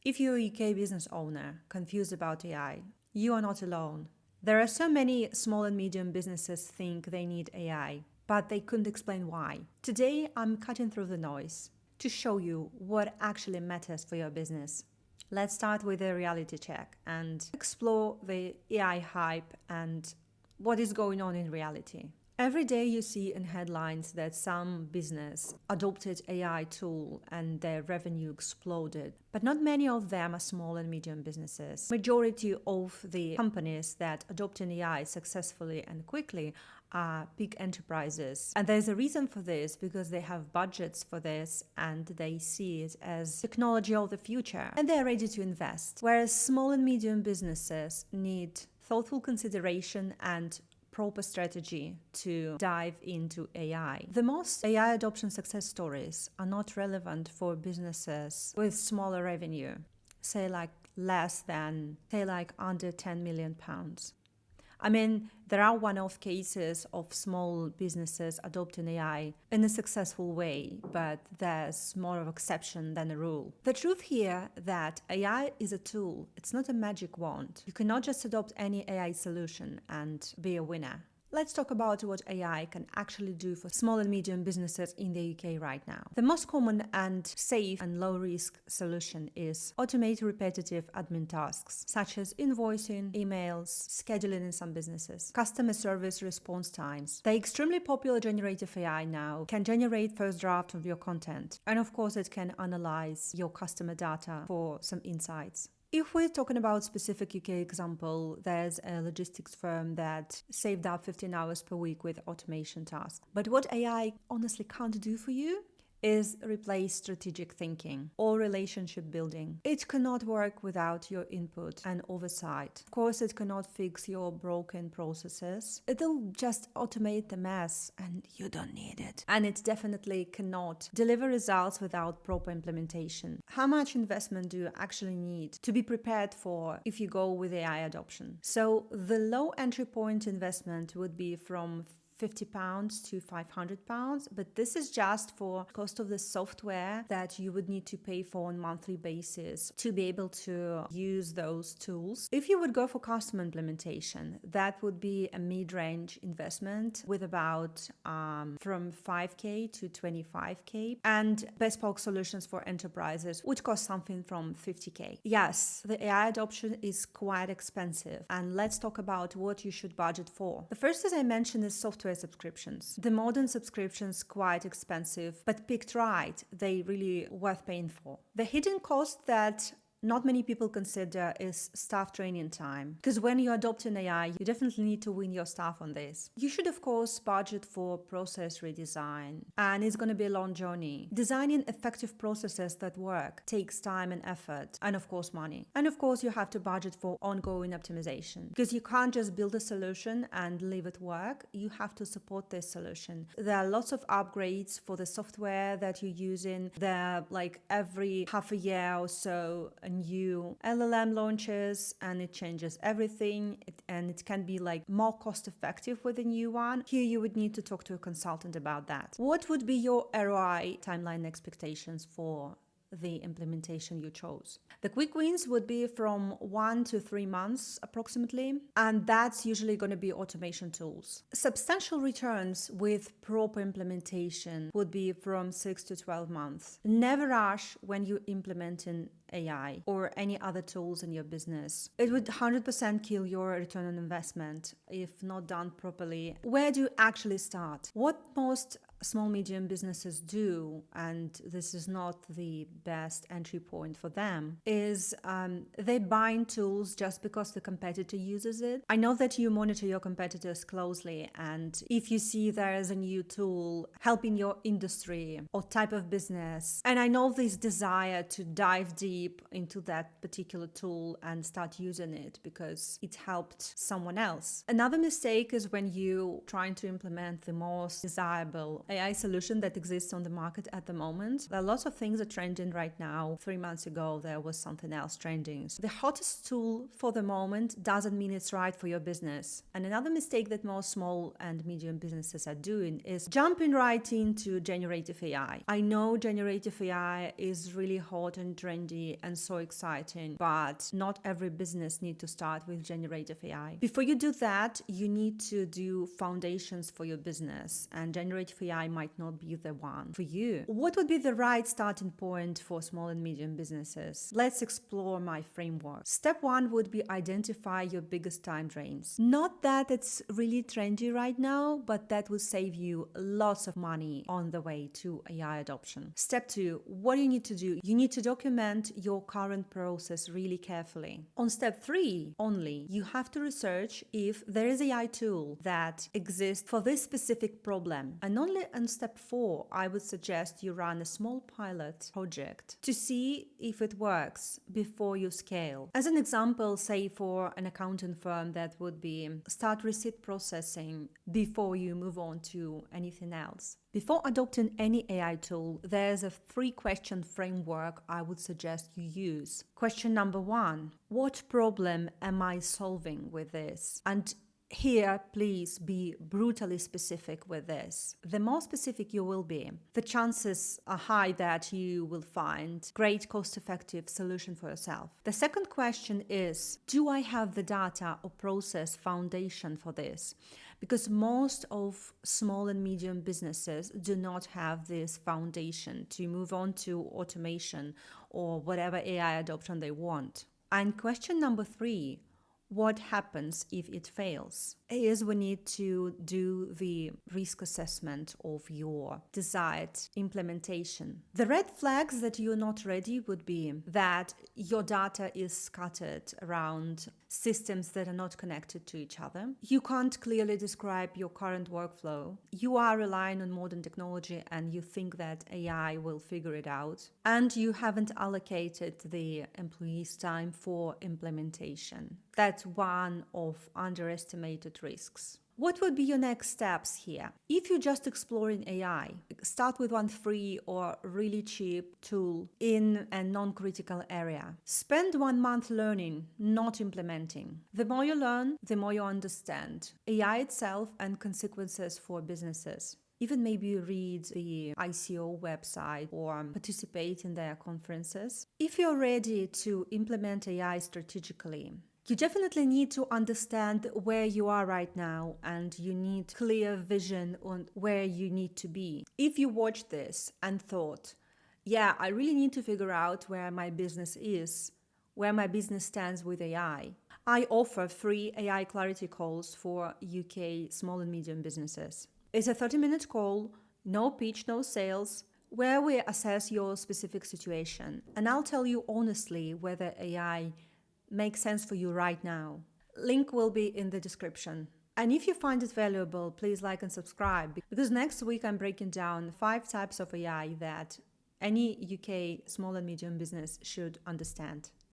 If you're a UK business owner confused about AI, you are not alone. There are so many small and medium businesses think they need AI, but they couldn't explain why. Today, I'm cutting through the noise to show you what actually matters for your business. Let's start with a reality check and explore the AI hype and what is going on in reality. Every day you see in headlines that some business adopted AI tool and their revenue exploded. But not many of them are small and medium businesses. Majority of the companies that adopt an AI successfully and quickly are big enterprises. And there's a reason for this because they have budgets for this and they see it as technology of the future and they're ready to invest. Whereas small and medium businesses need thoughtful consideration and proper strategy to dive into AI. The most AI adoption success stories are not relevant for businesses with smaller revenue, say like under £10 million. I mean, there are one-off cases of small businesses adopting AI in a successful way, but there's more of exception than a rule. The truth here that AI is a tool. It's not a magic wand. You cannot just adopt any AI solution and be a winner. Let's talk about what AI can actually do for small and medium businesses in the UK right now. The most common and safe and low-risk solution is automate repetitive admin tasks, such as invoicing, emails, scheduling in some businesses, customer service response times. The extremely popular generative AI now can generate first draft of your content, and of course it can analyze your customer data for some insights. If we're talking about specific UK example, there's a logistics firm that saved up 15 hours per week with automation tasks. But what AI honestly can't do for you is replace strategic thinking or relationship building. It cannot work without your input and oversight. Of course, it cannot fix your broken processes. It'll just automate the mess and you don't need it. And it definitely cannot deliver results without proper implementation. How much investment do you actually need to be prepared for if you go with AI adoption? So the low entry point investment would be from £50 to £500, but this is just for cost of the software that you would need to pay for on a monthly basis to be able to use those tools. If you would go for custom implementation, that would be a mid-range investment with about from 5k to 25k, and bespoke solutions for enterprises would cost something from 50k. Yes, the AI adoption is quite expensive, and let's talk about what you should budget for. The first, as I mentioned, is software subscriptions. The modern subscriptions quite expensive, but picked right, they really worth paying for. The hidden cost that not many people consider is staff training time. Because when you adopt an AI, you definitely need to win your staff on this. You should, of course, budget for process redesign, and it's going to be a long journey. Designing effective processes that work takes time and effort, and of course, money. And of course, you have to budget for ongoing optimization, because you can't just build a solution and leave it work. You have to support this solution. There are lots of upgrades for the software that you're using. There, like every half a year or so, a new LLM launches and it changes everything, and it can be like more cost effective with a new one. Here you would need to talk to a consultant about that. What would be your ROI timeline expectations for the implementation you chose? The quick wins would be from 1 to 3 months approximately, and that's usually going to be automation tools. Substantial returns with proper implementation would be from 6 to 12 months. Never rush when you implement an AI or any other tools in your business. It would 100% kill your return on investment if not done properly. Where do you actually start? What most small medium businesses do, and this is not the best entry point for them, is they buy tools just because the competitor uses it. I know that you monitor your competitors closely, and if you see there is a new tool helping your industry or type of business, and I know this desire to dive deep into that particular tool and start using it because it helped someone else. Another mistake is when you trying to implement the most desirable AI solution that exists on the market at the moment. There are lots of things that are trending right now. 3 months ago, there was something else trending. So the hottest tool for the moment doesn't mean it's right for your business. And another mistake that most small and medium businesses are doing is jumping right into generative AI. I know generative AI is really hot and trendy and so exciting, but not every business needs to start with generative AI. Before you do that, you need to do foundations for your business, and generative AI might not be the one for you. What would be the right starting point for small and medium businesses? Let's explore my framework. Step one would be identify your biggest time drains. Not that it's really trendy right now, but that will save you lots of money on the way to AI adoption. Step two, what do you need to do? You need to document your current process really carefully. On step three only, you have to research if there is an AI tool that exists for this specific problem. And only on step four, I would suggest you run a small pilot project to see if it works before you scale. As an example, say for an accounting firm, that would be start receipt processing before you move on to anything else. Before adopting any AI tool, there's a 3-question framework I would suggest you use. Question number 1, what problem am I solving with this? And here, please be brutally specific with this. The more specific you will be, the chances are high that you will find great cost-effective solution for yourself. The second question is, do I have the data or process foundation for this? Because most of small and medium businesses do not have this foundation to move on to automation or whatever AI adoption they want. And question number 3, what happens if it fails? Is we need to do the risk assessment of your desired implementation. The red flags that you're not ready would be that your data is scattered around systems that are not connected to each other. You can't clearly describe your current workflow. You are relying on modern technology and you think that AI will figure it out. And you haven't allocated the employees' time for implementation. That's one of underestimated risks. What would be your next steps here? If you're just exploring AI, start with one free or really cheap tool in a non-critical area. Spend 1 month learning, not implementing. The more you learn, the more you understand AI itself and consequences for businesses. Even maybe read the ICO website or participate in their conferences. If you're ready to implement AI strategically, you definitely need to understand where you are right now, and you need clear vision on where you need to be. If you watched this and thought, yeah, I really need to figure out where my business is, where my business stands with AI, I offer free AI clarity calls for UK small and medium businesses. It's a 30-minute call, no pitch, no sales, where we assess your specific situation. And I'll tell you honestly whether AI makes sense for you right now. Link will be in the description. And if you find it valuable, please like and subscribe, because next week I'm breaking down 5 types of AI that any UK small and medium business should understand.